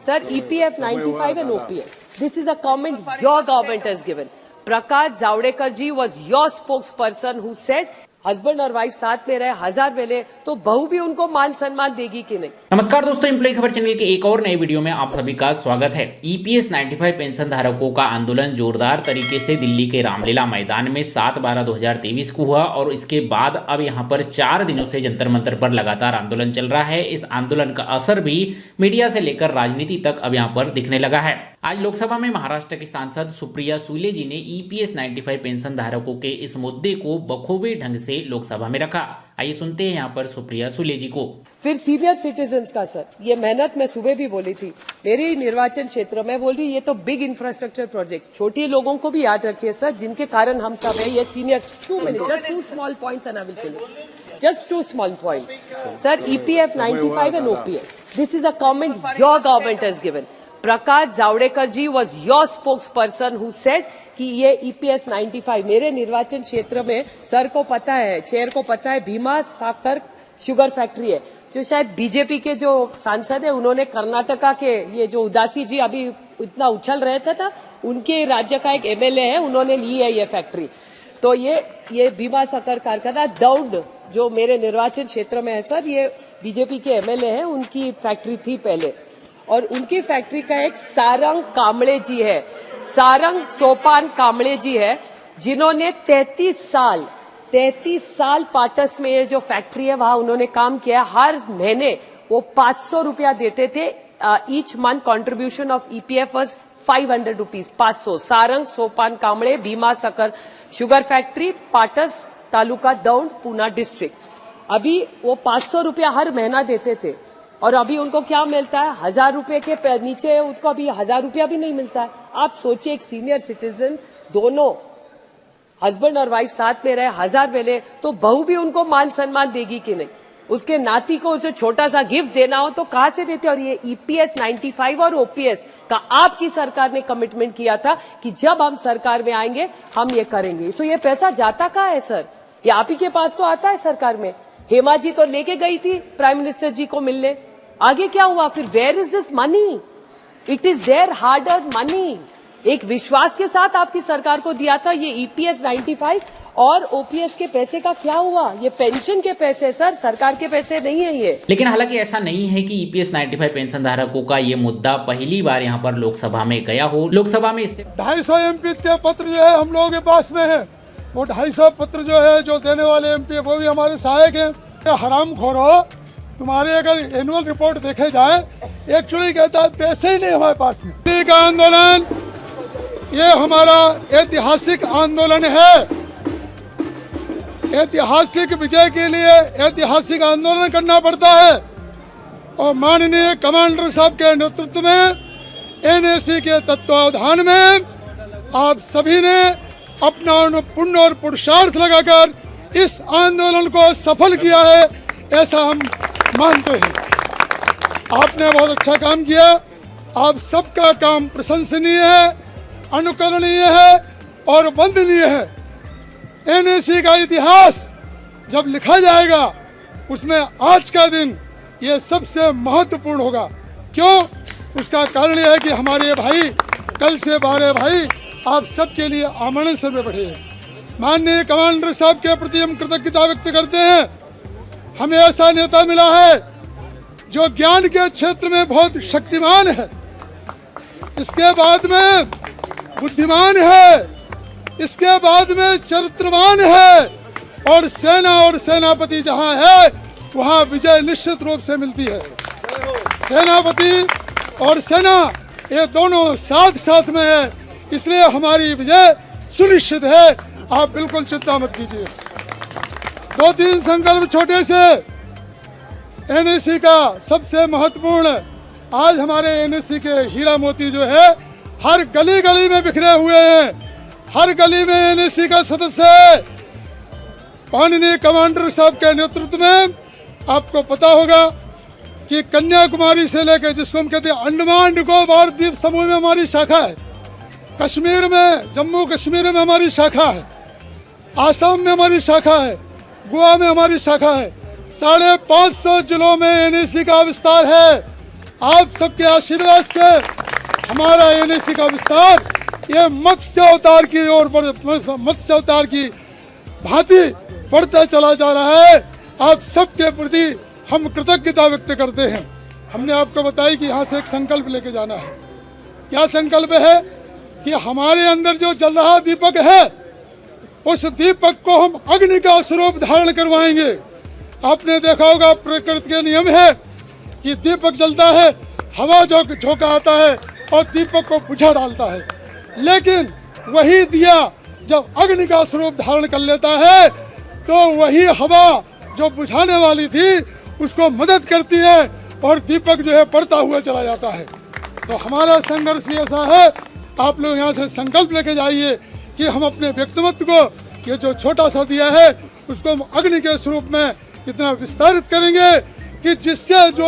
Sir, EPF 95 and OPS. This is a comment your government has given. Prakash Javadekar ji was your spokesperson who said husband और wife साथ में रहे, 1000 मिले तो बहू भी उनको मान सम्मान देगी कि नहीं। नमस्कार दोस्तों, एम्प्लॉय खबर चैनल के एक और नए वीडियो में आप सभी का स्वागत है। ईपीएस 95 पेंशन धारकों का आंदोलन जोरदार तरीके से दिल्ली के रामलीला मैदान में 7/12/2023 को हुआ और इसके बाद अब यहां पर 4 दिनों से जंतर मंतर पर लगातार आंदोलन चल रहा है। इस आंदोलन का असर भी मीडिया से लेकर राजनीति तक अब यहाँ पर दिखने लगा है। आज लोकसभा में महाराष्ट्र की सांसद सुप्रिया सुले जी ने ईपीएस 95 पेंशन धारकों के इस मुद्दे को बखूबी ढंग से लोकसभा में रखा। आइए सुनते हैं यहाँ पर सुप्रिया सुले जी को। फिर सीनियर सिटीजन्स का सर, ये मेहनत मैं सुबह भी बोली थी, मेरे निर्वाचन क्षेत्र में बोल रही ये तो बिग इंफ्रास्ट्रक्चर प्रोजेक्ट, छोटे लोगों को भी याद रखिए सर, जिनके कारण हम सब है ये senior. 2 minute, just 2 small points and I will finish. Just 2 small points. Sir, EPF 95 and OPS. This is a comment your government has given. Prakash Javadekar ji was your spokesperson who said कि ये EPS 95 मेरे निर्वाचन क्षेत्र में sir को पता है, chair को पता है, भीमा साकर शुगर फैक्ट्री है, जो शायद बीजेपी के जो सांसद है उन्होंने कर्नाटका के ये जो उदासी जी अभी इतना उछल रहे थे ना, उनके राज्य का एक एमएलए है, उन्होंने ली है ये फैक्ट्री। तो ये भीमा साकर कारखाना दौड़ जो मेरे निर्वाचन क्षेत्र में है सर, ये बीजेपी के एमएलए है, उनकी फैक्ट्री थी पहले, और उनकी फैक्ट्री का एक सारंग कांबळे जी है, सारंग सोपान कांबळे जी है, जिन्होंने 33 साल पाटस में ये जो फैक्ट्री है वहां उन्होंने काम किया। हर महीने वो 500 रुपया देते थे। Each month contribution of EPF was 500 rupees. 500 Sarang Sopan Kamble Bhima Sakar sugar factory, Patas taluka Daund, Poona district. अभी वो 500 रुपया हर महीना देते थे और अभी उनको क्या मिलता है, 1000 रुपये के नीचे उनको अभी 1000 रुपया भी नहीं मिलता है। आप सोचिए, एक सीनियर सिटीजन, दोनों हस्बैंड और वाइफ साथ में रहे, 1000 मिले तो बहू भी उनको मान सम्मान देगी कि नहीं। उसके नाती को उसे छोटा सा गिफ्ट देना हो तो कहां से देते। और ये ईपीएस 95 और ओपीएस का आपकी सरकार ने कमिटमेंट किया था कि जब हम सरकार में आएंगे हम ये करेंगे। तो ये पैसा जाता कहाँ है सर? ये आप ही के पास तो आता है सरकार में। हेमा जी तो लेके गई थी प्राइम मिनिस्टर जी को मिलने, आगे क्या हुआ फिर? Where is this money? It is there hard earned money. एक विश्वास के साथ आपकी सरकार को दिया था। ये ईपीएस 95 और ओपीएस के पैसे का क्या हुआ? ये पेंशन के पैसे सर, सरकार के पैसे नहीं है ये। लेकिन हालांकि ऐसा नहीं है कि ईपीएस 95 पेंशन धारकों का ये मुद्दा पहली बार यहाँ पर लोकसभा में गया हो। लोकसभा में इससे 250 एमपी के पत्र जो है हम लोगों के पास में है। वो 250 पत्र जो है जो देने वाले एमपी वो भी हमारे सहायक है। हरामखोरो, तुम्हारे अगर एनुअल रिपोर्ट देखे जाए, एक्चुअली कहता है पैसे ही नहीं हमारे पास में। दिल्ली का आंदोलन ये हमारा ऐतिहासिक आंदोलन है। ऐतिहासिक विजय के लिए ऐतिहासिक आंदोलन करना पड़ता है और माननीय कमांडर साहब के नेतृत्व में, एनएसी के तत्वावधान में आप सभी ने अपना पुण्य और पुरुषार्थ लगाकर इस आंदोलन को सफल किया है, ऐसा हम मानते हैं। आपने बहुत अच्छा काम किया। आप सबका काम प्रशंसनीय है, अनुकरणीय है और वंदनीय है। एनएसी का इतिहास जब लिखा जाएगा उसमें आज का दिन ये सबसे महत्वपूर्ण होगा। क्यों? उसका कारण यह है कि हमारे भाई कल से 12 भाई आप सबके लिए आमरण सर में बैठे हैं। माननीय कमांडर साहब के प्रति हम कृतज्ञता व्यक्त करते हैं। हमें ऐसा नेता मिला है जो ज्ञान के क्षेत्र में बहुत शक्तिमान है, इसके बाद में बुद्धिमान है, इसके बाद में चरित्रवान है और सेना और सेनापति जहां है वहां विजय निश्चित रूप से मिलती है। सेनापति और सेना ये दोनों साथ साथ में है, इसलिए हमारी विजय सुनिश्चित है। आप बिल्कुल चिंता मत कीजिए। 2-3 संकल्प छोटे से। एनएसी का सबसे महत्वपूर्ण, आज हमारे एनएसी के हीरा मोती जो है हर गली गली में बिखरे हुए हैं। हर गली में एनएसी का सदस्य है। माननीय कमांडर साहब के नेतृत्व में आपको पता होगा कि कन्याकुमारी से लेकर, जिसको हम कहते हैं अंडमान निकोबार द्वीप समूह में हमारी शाखा है, कश्मीर में, जम्मू कश्मीर में हमारी शाखा है, आसाम में हमारी शाखा है, गोवा में हमारी शाखा है। 550 जिलों में एनएसी का विस्तार है। आप सबके आशीर्वाद से हमारा एनएसी का विस्तार ये मत्स्य अवतार की ओर मत्स्य अवतार की भांति बढ़ता चला जा रहा है। आप सबके प्रति हम कृतज्ञता व्यक्त करते हैं। हमने आपको बताया कि यहाँ से एक संकल्प लेके जाना है। क्या संकल्प है कि हमारे अंदर जो जल रहा दीपक है उस दीपक को हम अग्नि का स्वरूप धारण करवाएंगे। आपने देखा होगा प्रकृति के नियम है कि दीपक जलता है, हवा झोंका आता है और दीपक को बुझा डालता है, लेकिन वही दिया जब अग्नि का स्वरूप धारण कर लेता है तो वही हवा जो बुझाने वाली थी उसको मदद करती है और दीपक जो है बढ़ता हुआ चला जाता है। तो हमारा संघर्ष भी ऐसा है, आप लोग यहाँ से संकल्प लेके जाइए कि हम अपने व्यक्तित्व को ये जो छोटा सा दिया है उसको हम अग्नि के स्वरूप में इतना विस्तारित करेंगे कि जिससे जो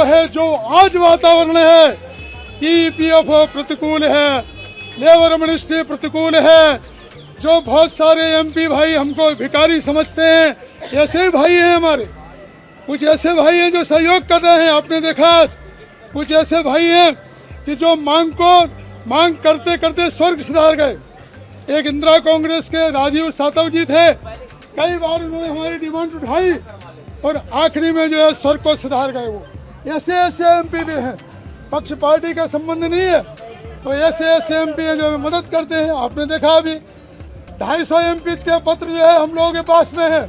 आज वातावरण है, ईपीएफओ प्रतिकूल है, लेबर मिनिस्ट्री प्रतिकूल है, जो बहुत सारे एमपी भाई हमको भिखारी समझते हैं, ऐसे ही भाई हैं हमारे। कुछ ऐसे भाई हैं जो सहयोग कर रहे हैं, आपने देखा। कुछ ऐसे भाई हैं कि जो मांग करते करते स्वर्ग सिधार गए। एक इंदिरा कांग्रेस के राजीव सातव जी थे, कई बार उन्होंने हमारी डिमांड उठाई और आखिरी में जो है स्वर्ग को सिधार गए। वो ऐसे ऐसे एमपी भी हैं, पक्ष पार्टी का संबंध नहीं है, तो ऐसे ऐसे एमपी हैं जो मदद करते हैं। आपने देखा अभी 250 एमपी के पत्र जो है हम लोगों के पास में है।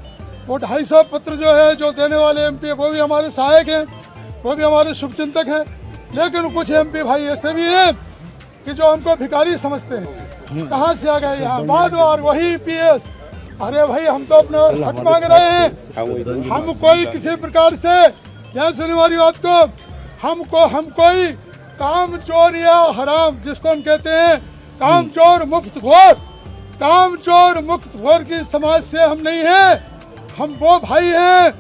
वो 250 पत्र जो है जो देने वाले एमपी वो भी हमारे सहायक हैं, वो भी हमारे शुभचिंतक हैं। लेकिन कुछ एमपी भाई ऐसे भी हैं कि जो हमको भिखारी समझते हैं। कहाँ से आ गए यहाँ, बाद बार वही पीएस। अरे भाई हम तो अपना हक मांग रहे हैं। हम कोई किसी प्रकार से, यहाँ सुनने वाली बात को, हम कोई काम चोर या हराम जिसको हम कहते हैं काम चोर मुक्त भोर की समाज से हम नहीं हैं। हम वो भाई हैं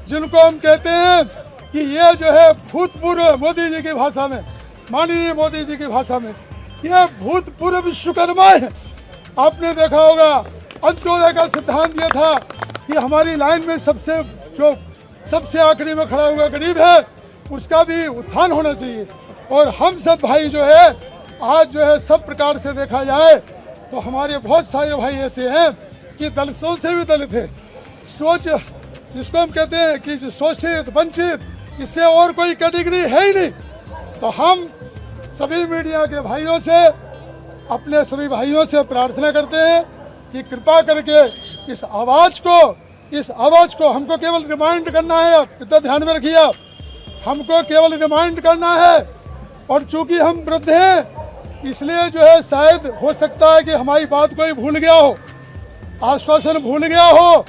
जिनको हम कहते हैं कि ये जो है भूतपूर्व मोदी जी की भाषा में, माननीय मोदी जी की भाषा में, ये भूतपूर्व विश्वकर्मा है। आपने देखा होगा अंत्योदय का सिद्धांत दिया था कि हमारी लाइन में सबसे आखिरी में खड़ा हुआ गरीब है उसका भी उत्थान होना चाहिए। और हम सब भाई जो है आज जो है सब प्रकार से देखा जाए तो हमारे बहुत सारे भाई ऐसे हैं कि दलितों से भी दलित है, सोच जिसको हम कहते हैं कि शोषित वंचित, इससे और कोई कैटेगरी है ही नहीं। तो हम सभी मीडिया के भाइयों से, अपने सभी भाइयों से प्रार्थना करते हैं कि कृपा करके इस आवाज़ को हमको केवल रिमाइंड करना है। आप इतना ध्यान में रखिए, आप हमको केवल रिमाइंड करना है। और चूंकि हम वृद्ध हैं इसलिए जो है शायद हो सकता है कि हमारी बात कोई भूल गया हो, आश्वासन भूल गया हो,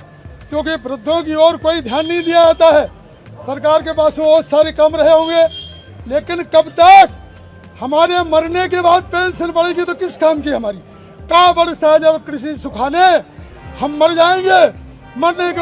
क्योंकि वृद्धों की ओर कोई ध्यान नहीं दिया जाता है। सरकार के पास में बहुत सारे काम रहे होंगे, लेकिन कब तक हमारे मरने के बाद पेंशन बढ़ेगी तो किस काम की हमारी? का वर्षा जब कृषि सुखाने, हम मर जाएंगे, मरने के